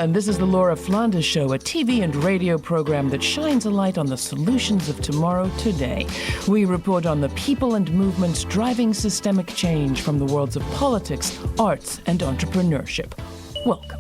and this is the Laura Flanders Show, a TV and radio program that shines a light on the solutions of tomorrow today. We report on the people and movements driving systemic change from the worlds of politics, arts, and entrepreneurship. Welcome.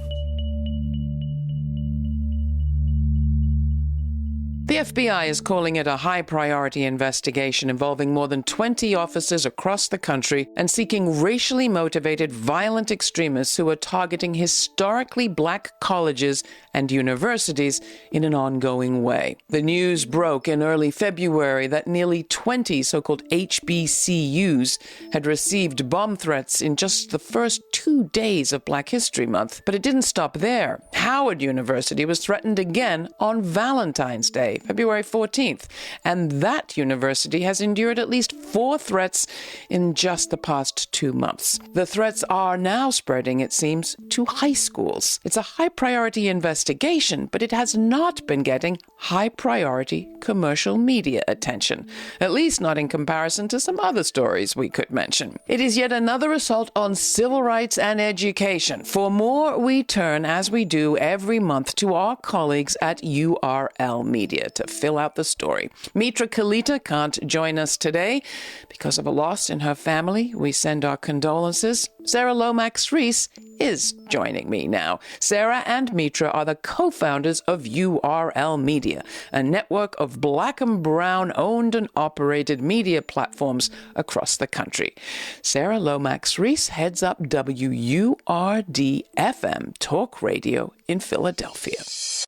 The FBI is calling it a high-priority investigation involving more than 20 officers across the country and seeking racially motivated violent extremists who are targeting historically black colleges and universities in an ongoing way. The news broke in early February that nearly 20 so-called HBCUs had received bomb threats in just the first 2 days of Black History Month. But it didn't stop there. Howard University was threatened again on Valentine's Day, February 14th, and that university has endured at least 4 threats in just the past 2 months. The threats are now spreading, it seems, to high schools. It's a high-priority investigation, but it has not been getting high-priority commercial media attention, at least not in comparison to some other stories we could mention. It is yet another assault on civil rights and education. For more, we turn, as we do every month, to our colleagues at URL Media to fill out the story. Mitra Kalita can't join us today because of a loss in her family. We send our condolences. Sarah Lomax-Reese is joining me now. Sarah and Mitra are the co-founders of URL Media, a network of Black and Brown owned and operated media platforms across the country. Sarah Lomax-Reese heads up WURD-FM Talk Radio in Philadelphia.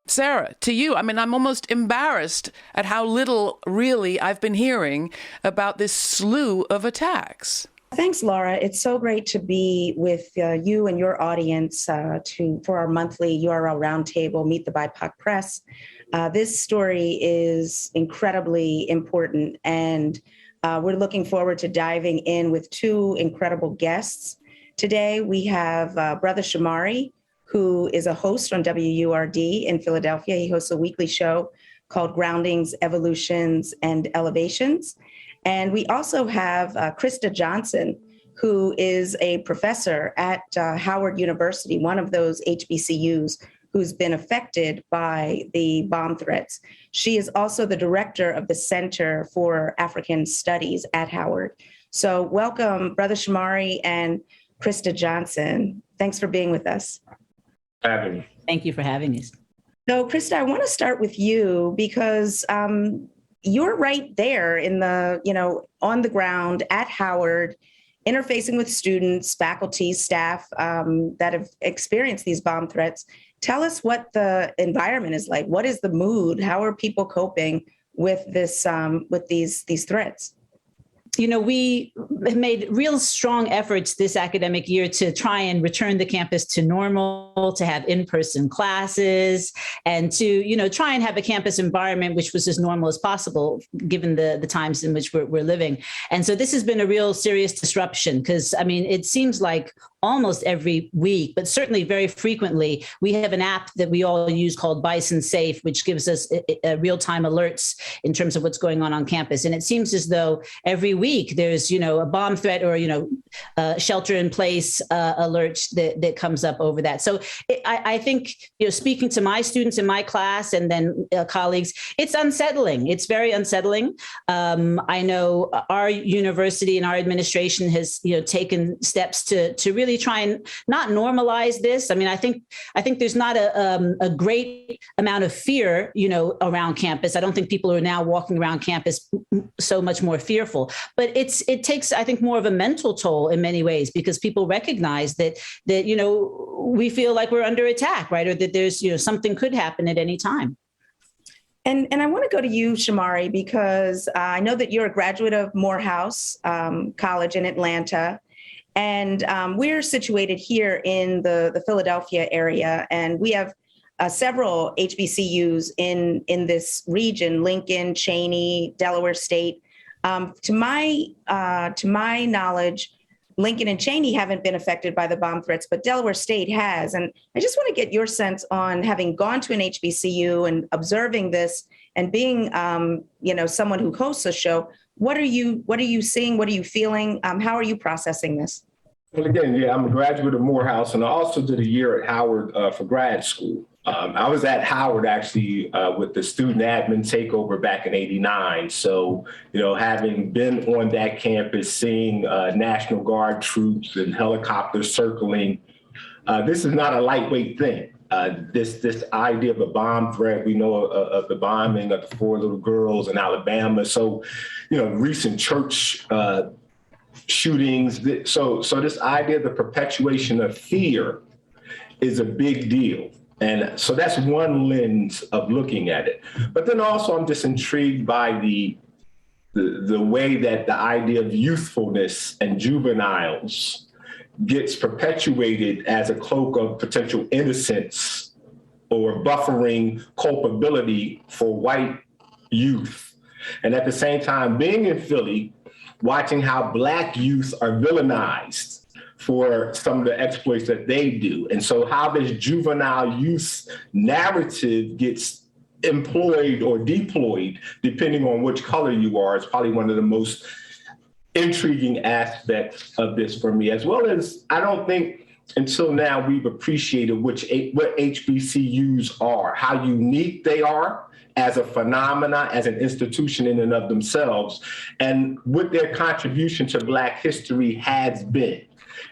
Sarah, to you, I'm almost embarrassed at how little really I've been hearing about this slew of attacks. Thanks, Laura. It's so great to be with you and your audience for our monthly URL Roundtable, Meet the BIPOC Press. This story is incredibly important, and we're looking forward to diving in with 2 incredible guests. Today, we have Brother Shamari, who is a host on WURD in Philadelphia. He hosts a weekly show called Groundings, Evolutions, and Elevations. And we also have Krista Johnson, who is a professor at Howard University, one of those HBCUs who's been affected by the bomb threats. She is also the director of the Center for African Studies at Howard. So welcome, Brother Shamari and Krista Johnson. Thanks for being with us. Thank you for having us. So, Krista, I want to start with you because you're right there in the, on the ground at Howard, interfacing with students, faculty, staff that have experienced these bomb threats. Tell us what the environment is like. What is the mood? How are people coping with this, with these threats? We have made real strong efforts this academic year to try and return the campus to normal, to have in-person classes, and to, try and have a campus environment which was as normal as possible, given the times in which we're living. And so this has been a real serious disruption because, it seems like almost every week, but certainly very frequently, we have an app that we all use called Bison Safe, which gives us real-time alerts in terms of what's going on campus. And it seems as though every week there's, a bomb threat or, shelter-in-place alert that comes up over that. So I think, speaking to my students in my class and then colleagues, it's unsettling. It's very unsettling. I know our university and our administration has, taken steps to really try and not normalize this. I think there's not a great amount of fear, around campus. I don't think people are now walking around campus so much more fearful, but it takes, I think, more of a mental toll in many ways because people recognize that we feel like we're under attack, right? Or that there's, something could happen at any time. And I want to go to you, Shamari, because I know that you're a graduate of Morehouse College in Atlanta. And we're situated here in the Philadelphia area, and we have several HBCUs in this region: Lincoln, Cheney, Delaware State. To my knowledge, Lincoln and Cheney haven't been affected by the bomb threats, but Delaware State has. And I just want to get your sense on having gone to an HBCU and observing this, and being someone who hosts a show. What are you seeing? What are you feeling? How are you processing this? Well, again, yeah, I'm a graduate of Morehouse, and I also did a year at Howard for grad school. I was at Howard actually with the student admin takeover back in '89. So, having been on that campus, seeing National Guard troops and helicopters circling, this is not a lightweight thing. This idea of a bomb threat, we know of the bombing of the 4 little girls in Alabama. So, recent church shootings. So this idea of the perpetuation of fear is a big deal. And so that's one lens of looking at it. But then also I'm just intrigued by the way that the idea of youthfulness and juveniles gets perpetuated as a cloak of potential innocence or buffering culpability for white youth. And at the same time, being in Philly, watching how Black youth are villainized for some of the exploits that they do. And so how this juvenile youth narrative gets employed or deployed, depending on which color you are, is probably one of the most intriguing aspects of this for me, as well as I don't think until now we've appreciated what HBCUs are, how unique they are as a phenomena, as an institution in and of themselves, and what their contribution to Black history has been.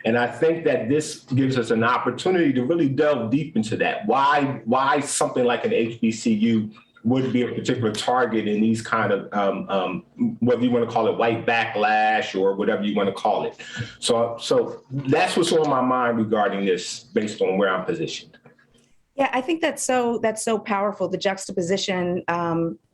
And I think that this gives us an opportunity to really delve deep into that. Why something like an HBCU would be a particular target in these kind of, whether you want to call it white backlash or whatever you want to call it. So that's what's on my mind regarding this based on where I'm positioned. Yeah, I think that's so powerful, the juxtaposition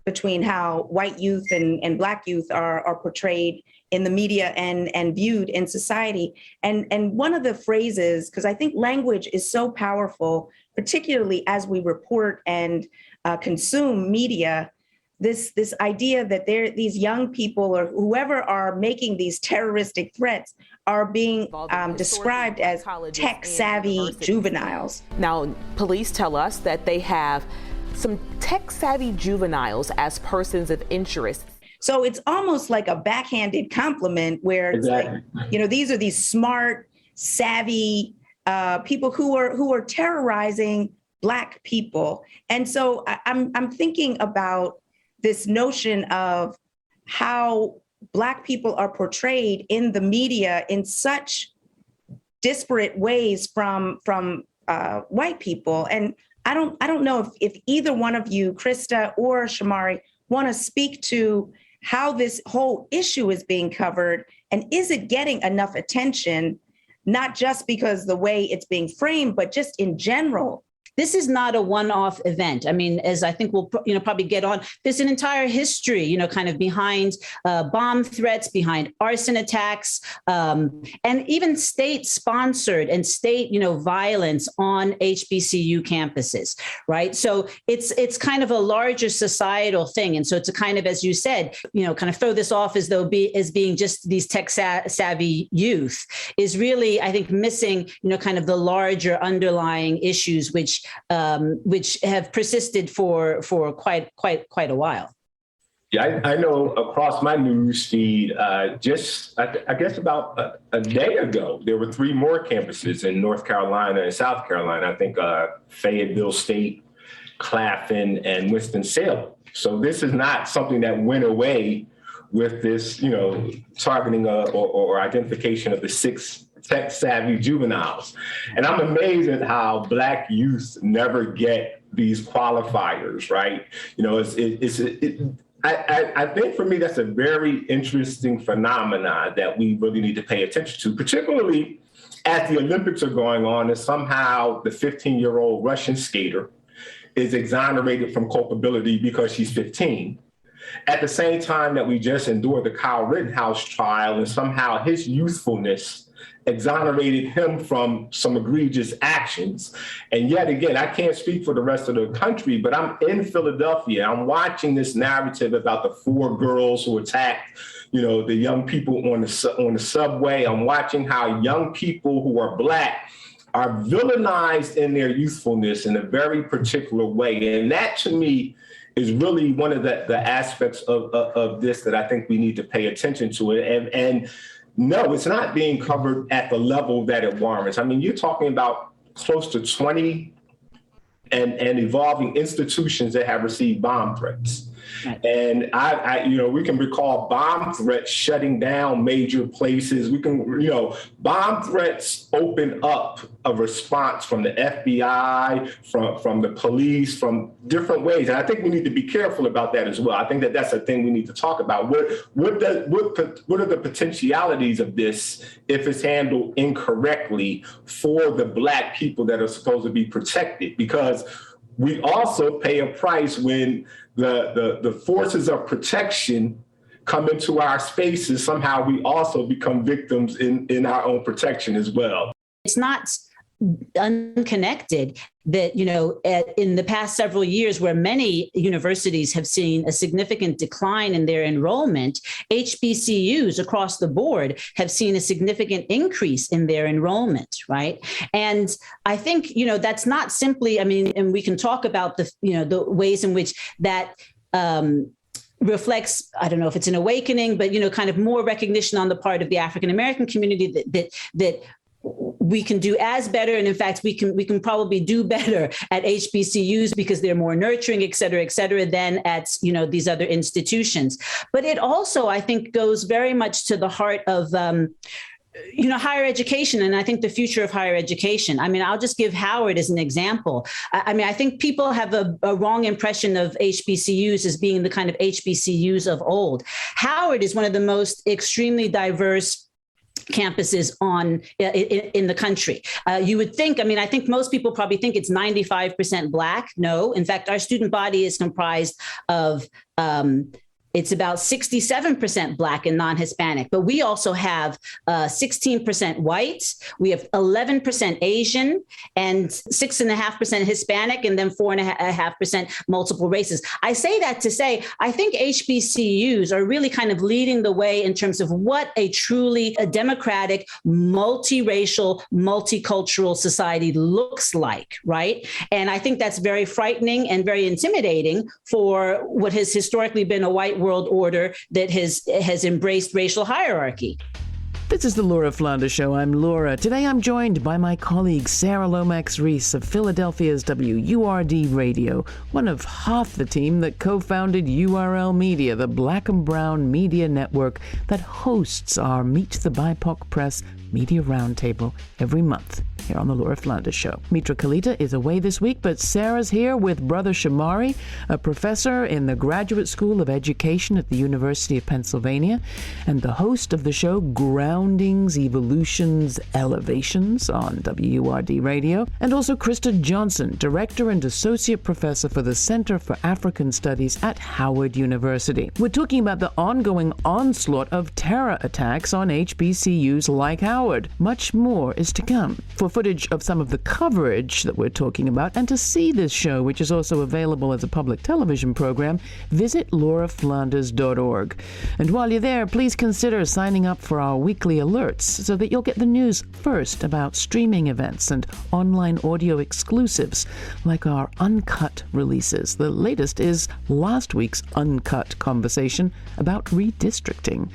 between how white youth and Black youth are portrayed in the media and viewed in society. And one of the phrases, because I think language is so powerful, particularly as we report and consume media, this idea that these young people or whoever are making these terroristic threats are being described as tech-savvy juveniles. Now, police tell us that they have some tech-savvy juveniles as persons of interest. So it's almost like a backhanded compliment where it's Exactly. like, these are these smart, savvy people who are terrorizing Black people. And so I'm thinking about this notion of how Black people are portrayed in the media in such disparate ways from white people. And I don't know if either one of you, Krista or Shamari, want to speak to how this whole issue is being covered, and is it getting enough attention, not just because the way it's being framed, but just in general. This is not a one-off event. I mean, as I think we'll probably get on, there's an entire history, kind of behind bomb threats, behind arson attacks, and even state-sponsored and state, violence on HBCU campuses, right? So it's kind of a larger societal thing, and so to kind of, as you said, kind of throw this off as though as being just these tech-savvy youth is really, I think, missing, kind of the larger underlying issues which have persisted for quite a while. Yeah, I know across my news feed, just I guess about a day ago, there were 3 more campuses in North Carolina and South Carolina. I think Fayetteville State, Claflin, and Winston-Salem. So this is not something that went away with this, targeting or identification of the 6 tech-savvy juveniles. And I'm amazed at how Black youth never get these qualifiers, right? I think for me, that's a very interesting phenomena that we really need to pay attention to, particularly as the Olympics are going on, and somehow the 15-year-old Russian skater is exonerated from culpability because she's 15. At the same time that we just endured the Kyle Rittenhouse trial, and somehow his youthfulness exonerated him from some egregious actions. And yet again, I can't speak for the rest of the country, but I'm in Philadelphia. I'm watching this narrative about the 4 girls who attacked, the young people on the subway. I'm watching how young people who are Black are villainized in their youthfulness in a very particular way. And that, to me, is really one of the aspects of this that I think we need to pay attention to. And No, it's not being covered at the level that it warrants. I mean, you're talking about close to 20 and evolving institutions that have received bomb threats. Right. And we can recall bomb threats shutting down major places. We can, bomb threats open up a response from the FBI, from the police, from different ways. And I think we need to be careful about that as well. I think that that's a thing we need to talk about. What are the potentialities of this if it's handled incorrectly for the Black people that are supposed to be protected? Because we also pay a price when the forces of protection come into our spaces. Somehow we also become victims in our own protection as well. It's not unconnected that, in the past several years where many universities have seen a significant decline in their enrollment, HBCUs across the board have seen a significant increase in their enrollment, right? And I think, that's not simply, and we can talk about the ways in which that reflects, I don't know if it's an awakening, but, kind of more recognition on the part of the African American community that we can do as better. And in fact, we can probably do better at HBCUs because they're more nurturing, et cetera, than at, these other institutions. But it also, I think, goes very much to the heart of, higher education. And I think the future of higher education. I'll just give Howard as an example. I think people have a wrong impression of HBCUs as being the kind of HBCUs of old. Howard is one of the most extremely diverse campuses in the country. You would think, I think most people probably think it's 95% Black. No, in fact, our student body is comprised of it's about 67% Black and non-Hispanic, but we also have 16% white. We have 11% Asian and 6.5% Hispanic, and then 4.5% multiple races. I say that to say, I think HBCUs are really kind of leading the way in terms of what a truly democratic, multiracial, multicultural society looks like, right? And I think that's very frightening and very intimidating for what has historically been a white world order that has embraced racial hierarchy. This is the Laura Flanders Show. I'm Laura. Today I'm joined by my colleague Sarah Lomax-Reese of Philadelphia's WURD Radio, one of half the team that co-founded URL Media, the Black and Brown media network that hosts our Meet the BIPOC Press Media Roundtable every month here on the Laura Flanders Show. Mitra Kalita is away this week, but Sarah's here with Brother Shamari, a professor in the Graduate School of Education at the University of Pennsylvania, and the host of the show Groundings, Evolutions, Elevations on WURD Radio, and also Krista Johnson, Director and Associate Professor for the Center for African Studies at Howard University. We're talking about the ongoing onslaught of terror attacks on HBCUs like Howard. Much more is to come. For footage of some of the coverage that we're talking about, and to see this show, which is also available as a public television program, visit lauraflanders.org. And while you're there, please consider signing up for our weekly alerts so that you'll get the news first about streaming events and online audio exclusives, like our uncut releases. The latest is last week's uncut conversation about redistricting,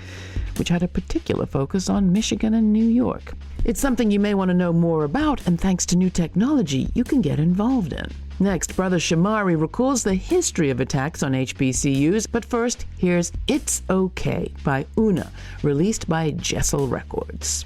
which had a particular focus on Michigan and New York. It's something you may want to know more about, and thanks to new technology, you can get involved in. Next, Brother Shamari recalls the history of attacks on HBCUs, but first, here's It's Okay by Una, released by Jessel Records.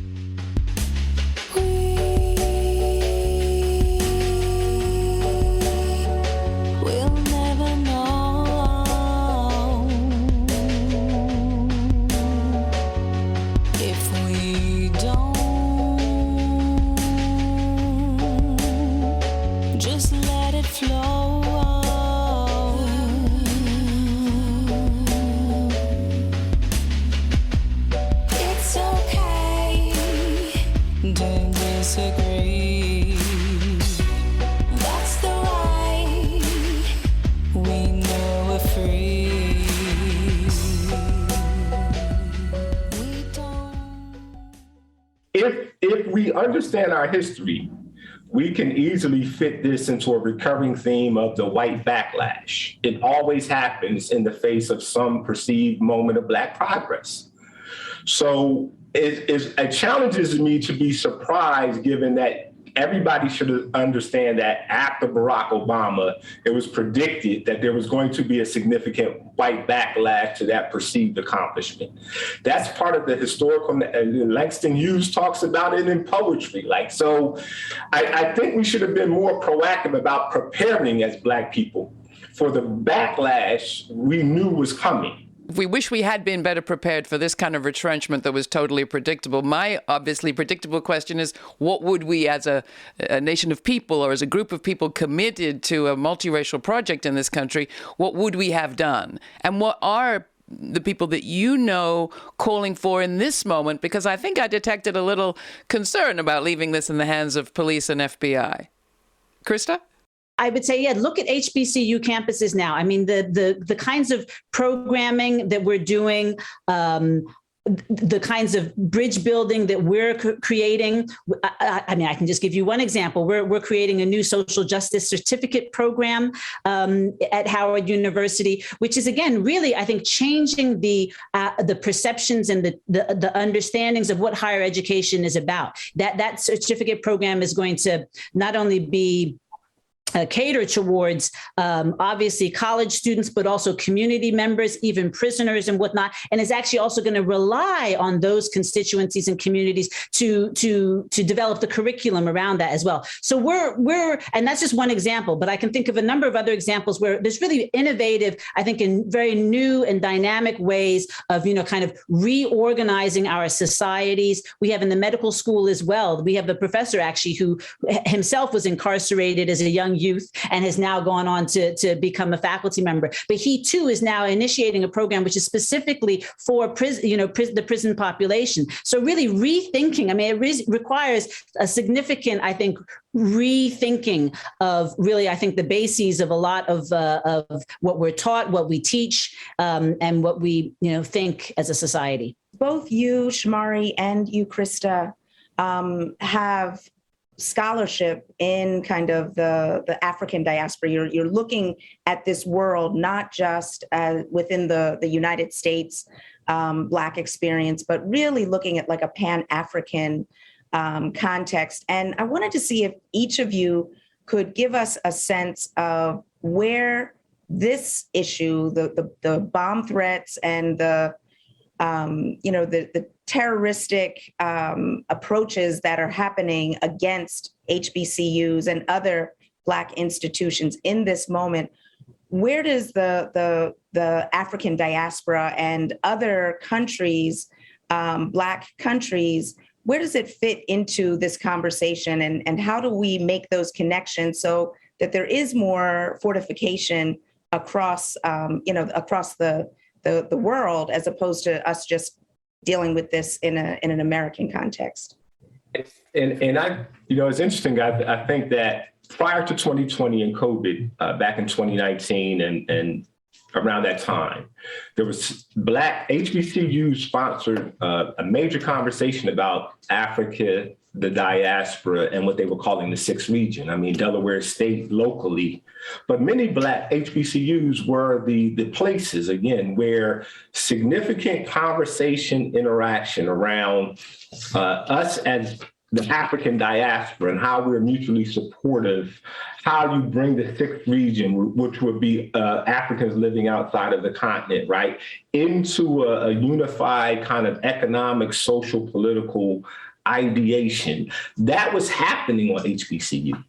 If we understand our history, we can easily fit this into a recurring theme of the white backlash. It always happens in the face of some perceived moment of Black progress. So it challenges me to be surprised, given that everybody should understand that after Barack Obama, it was predicted that there was going to be a significant white backlash to that perceived accomplishment. That's part of the historical, Langston Hughes talks about it in poetry. So I think we should have been more proactive about preparing as Black people for the backlash we knew was coming. We wish we had been better prepared for this kind of retrenchment that was totally predictable. My obviously predictable question is, what would we as a nation of people or as a group of people committed to a multiracial project in this country, what would we have done? And what are the people that you know calling for in this moment? Because I think I detected a little concern about leaving this in the hands of police and FBI. Krista? I would say, look at HBCU campuses now. I mean, the kinds of programming that we're doing, the kinds of bridge building that we're creating. I mean, I can just give you one example. We're creating a new social justice certificate program at Howard University, which is, again, really, I think, changing the perceptions and the understandings of what higher education is about. That certificate program is going to not only be cater towards obviously college students, but also community members, even prisoners and whatnot, and is actually also going to rely on those constituencies and communities to develop the curriculum around that as well. So we're and that's just one example, but I can think of a number of other examples where there's really innovative, I think, in very new and dynamic ways of kind of reorganizing our societies. We have in the medical school as well. We have the professor actually who himself was incarcerated as a young youth and has now gone on to become a faculty member. But he too is now initiating a program which is specifically for the prison population. So really rethinking, I mean, it requires a significant, I think, rethinking of really, I think, the bases of a lot of what we're taught, what we teach, and what we think as a society. Both you, Shamari, and you, Krista, have scholarship in kind of the African diaspora. You're looking at this world not just within the United States Black experience, but really looking at like a Pan-African context. And I wanted to see if each of you could give us a sense of where this issue, the bomb threats and the terroristic approaches that are happening against HBCUs and other Black institutions in this moment, where does the African diaspora and other countries, Black countries, where does it fit into this conversation, and how do we make those connections so that there is more fortification across, across the world, as opposed to us just dealing with this in an American context? And I, it's interesting. I think that prior to 2020 and COVID, back in 2019 and around that time, there was Black HBCUs sponsored a major conversation about Africa, the diaspora, and what they were calling the sixth region. I mean, Delaware State locally, but many Black HBCUs were the places, again, where significant conversation interaction around us as the African diaspora and how we're mutually supportive, how you bring the sixth region, which would be Africans living outside of the continent, right, into a unified kind of economic, social, political ideation. That was happening on HBCUs,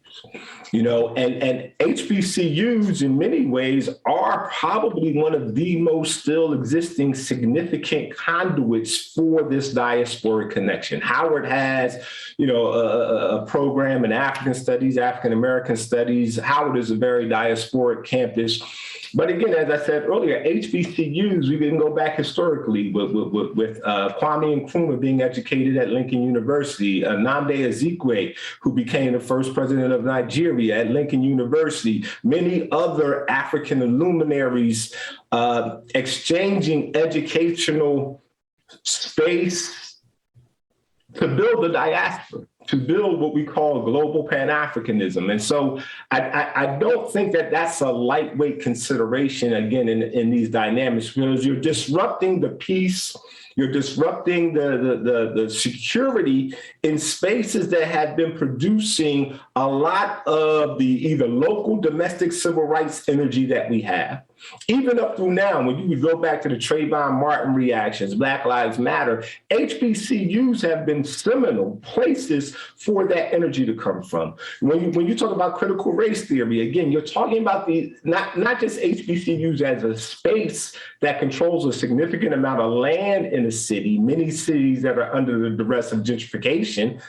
and HBCUs in many ways are probably one of the most still existing significant conduits for this diasporic connection. Howard has, a program in African studies, African American studies. Howard is a very diasporic campus. But again, as I said earlier, HBCUs, we can go back historically with Kwame Nkrumah being educated at Lincoln University, Nnamdi Azikiwe, who became the first president of Nigeria at Lincoln University, many other African luminaries exchanging educational space to build the diaspora, to build what we call global Pan-Africanism. And so I don't think that that's a lightweight consideration, again, in these dynamics, because you're disrupting the peace, you're disrupting the security in spaces that have been producing a lot of the either local domestic civil rights energy that we have. Even up through now, when you go back to the Trayvon Martin reactions, Black Lives Matter, HBCUs have been seminal places for that energy to come from. When you talk about critical race theory, again, you're talking about not just HBCUs as a space that controls a significant amount of land in a city, many cities that are under the duress of gentrification.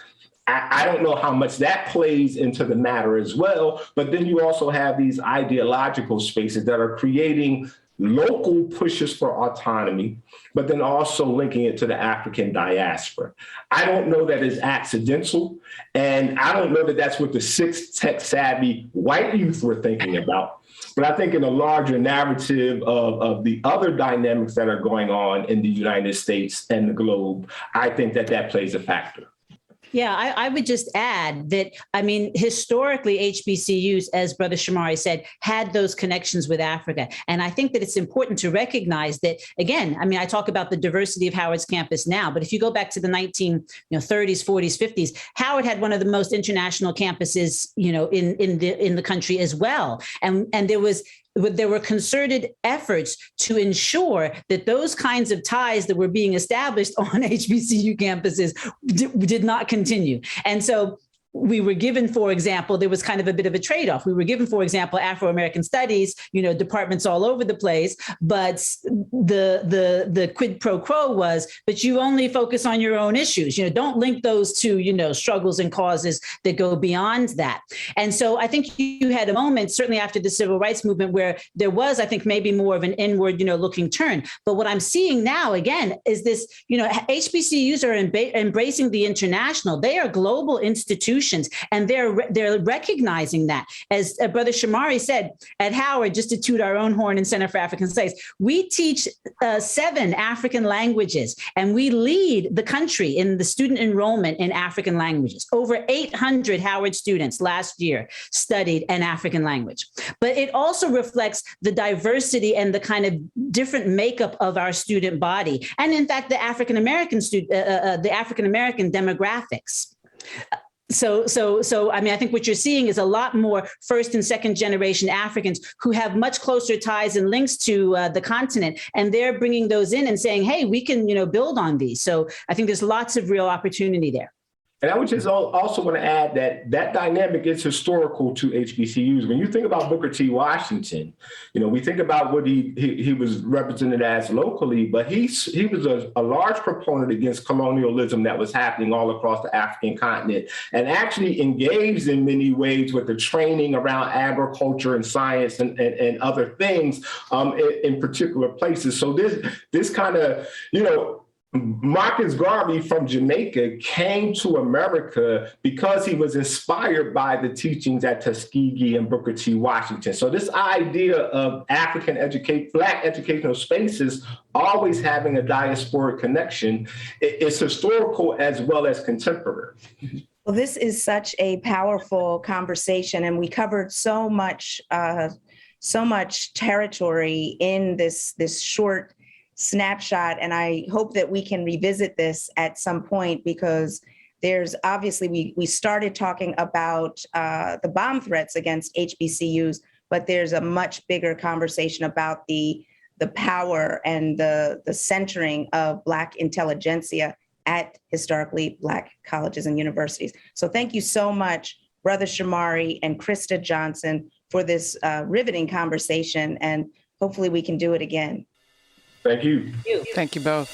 I don't know how much that plays into the matter as well, but then you also have these ideological spaces that are creating local pushes for autonomy, but then also linking it to the African diaspora. I don't know that it's accidental, and I don't know that that's what the 6 tech-savvy white youth were thinking about. But I think in a larger narrative of the other dynamics that are going on in the United States and the globe, I think that plays a factor. Yeah, I would just add that, I mean, historically, HBCUs, as Brother Shamari said, had those connections with Africa. And I think that it's important to recognize that, again, I mean, I talk about the diversity of Howard's campus now, but if you go back to the 1930s, 40s, 50s, Howard had one of the most international campuses, in the country as well. And there were concerted efforts to ensure that those kinds of ties that were being established on HBCU campuses did not continue. And so we were given, for example, there was kind of a bit of a trade-off. We were given, for example, Afro-American studies, departments all over the place, but the quid pro quo was, but you only focus on your own issues. Don't link those to, struggles and causes that go beyond that. And so I think you had a moment, certainly after the civil rights movement, where there was, I think, maybe more of an inward, looking turn. But what I'm seeing now, again, is this, HBCUs are embracing the international. They are global institutions. And they're recognizing that. As Brother Shamari said, at Howard, just to toot our own horn in Center for African Studies, we teach 7 African languages, and we lead the country in the student enrollment in African languages. Over 800 Howard students last year studied an African language. But it also reflects the diversity and the kind of different makeup of our student body, and in fact, the African American demographics. So, I mean, I think what you're seeing is a lot more first and second generation Africans who have much closer ties and links to the continent, and they're bringing those in and saying, hey, we can, build on these. So I think there's lots of real opportunity there. And I would just also want to add that dynamic is historical to HBCUs. When you think about Booker T. Washington, we think about what he was represented as locally, but he was a large proponent against colonialism that was happening all across the African continent, and actually engaged in many ways with the training around agriculture and science and other things in particular places. So this kind of, Marcus Garvey from Jamaica came to America because he was inspired by the teachings at Tuskegee and Booker T. Washington. So this idea of Black educational spaces always having a diasporic connection is historical as well as contemporary. Well, this is such a powerful conversation, and we covered so much territory in this short snapshot. And I hope that we can revisit this at some point, because there's obviously, we started talking about the bomb threats against HBCUs, but there's a much bigger conversation about the power and the centering of Black intelligentsia at historically Black colleges and universities. So thank you so much, Brother Shamari and Krista Johnson, for this riveting conversation. And hopefully we can do it again. Thank you. Thank you both.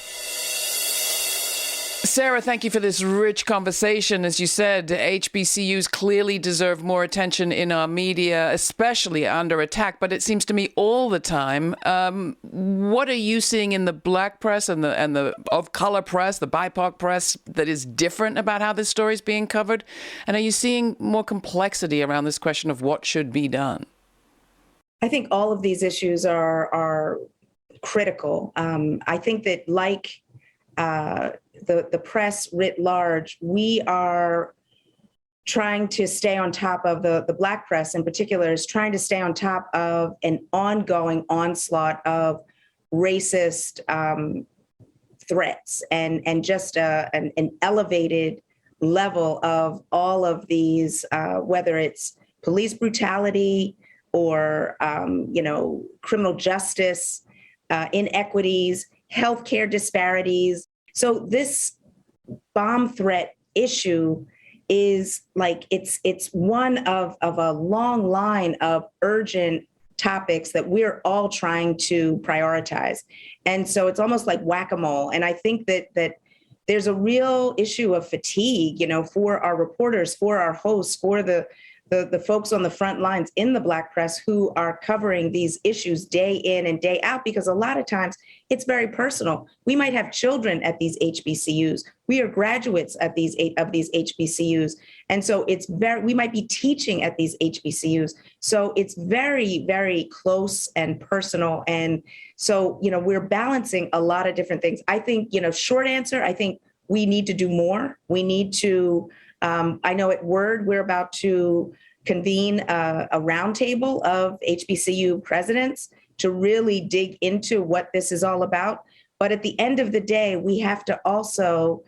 Sarah, thank you for this rich conversation. As you said, HBCUs clearly deserve more attention in our media, especially under attack, but it seems to me all the time. What are you seeing in the Black press and the of color press, the BIPOC press, that is different about how this story is being covered? And are you seeing more complexity around this question of what should be done? I think all of these issues are critical. I think that, like the press writ large, we are trying to stay on top of the Black press in particular is trying to stay on top of an ongoing onslaught of racist threats and just an elevated level of all of these, whether it's police brutality or, criminal justice, inequities, healthcare disparities. So this bomb threat issue is like it's one of a long line of urgent topics that we're all trying to prioritize. And so it's almost like whack-a-mole. And I think that there's a real issue of fatigue, for our reporters, for our hosts, for the folks on the front lines in the Black press who are covering these issues day in and day out, because a lot of times it's very personal. We might have children at these HBCUs. We are graduates at these HBCUs. And so we might be teaching at these HBCUs. So it's very, very close and personal. And so, we're balancing a lot of different things. I think, short answer, I think we need to do more. We need to, I know at Word, we're about to convene a roundtable of HBCU presidents to really dig into what this is all about. But at the end of the day, we have to also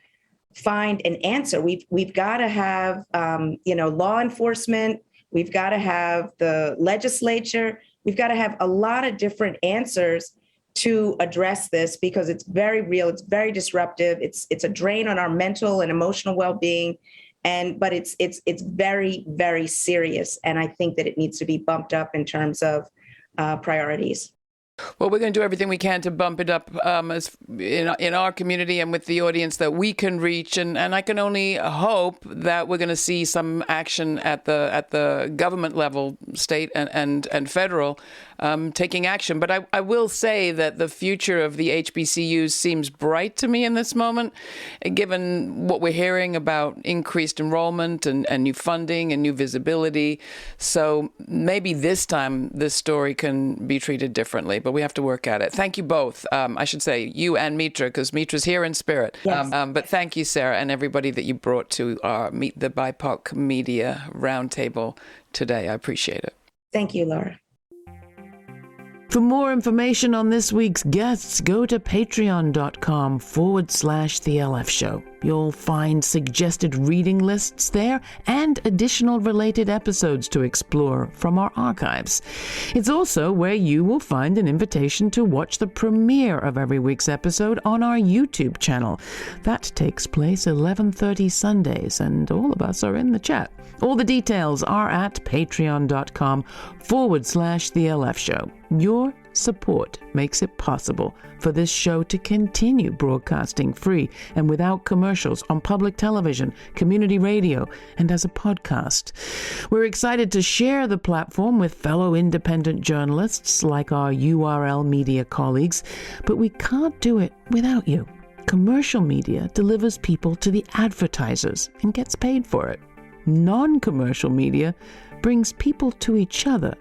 find an answer. We've got to have, law enforcement. We've got to have the legislature. We've got to have a lot of different answers to address this, because it's very real. It's very disruptive. It's a drain on our mental and emotional well-being. But it's very, very serious. And I think that it needs to be bumped up in terms of priorities. Well, we're going to do everything we can to bump it up as in our community and with the audience that we can reach. And I can only hope that we're going to see some action at the government level, state and federal, taking action. But I will say that the future of the HBCUs seems bright to me in this moment, given what we're hearing about increased enrollment and new funding and new visibility. So maybe this time this story can be treated differently. But we have to work at it. Thank you both. I should say you and Mitra, because Mitra's here in spirit. Yes. But thank you, Sarah, and everybody that you brought to our Meet the BIPOC Media Roundtable today. I appreciate it. Thank you, Laura. For more information on this week's guests, go to patreon.com/The LF Show. You'll find suggested reading lists there and additional related episodes to explore from our archives. It's also where you will find an invitation to watch the premiere of every week's episode on our YouTube channel. That takes place 11:30 Sundays, and all of us are in the chat. All the details are at patreon.com/The LF Show. Your support makes it possible for this show to continue broadcasting free and without commercials on public television, community radio, and as a podcast. We're excited to share the platform with fellow independent journalists like our URL media colleagues, but we can't do it without you. Commercial media delivers people to the advertisers and gets paid for it. Non-commercial media brings people to each other,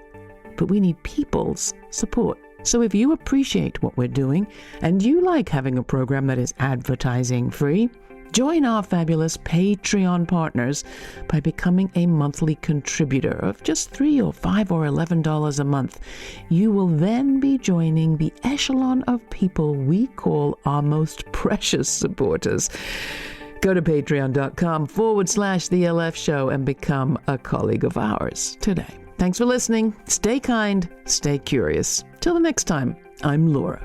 but we need people's support. So if you appreciate what we're doing and you like having a program that is advertising free, join our fabulous Patreon partners by becoming a monthly contributor of just $3 or $5 or $11 a month. You will then be joining the echelon of people we call our most precious supporters. Go to patreon.com/The LF Show and become a colleague of ours today. Thanks for listening. Stay kind, stay curious. Till the next time, I'm Laura.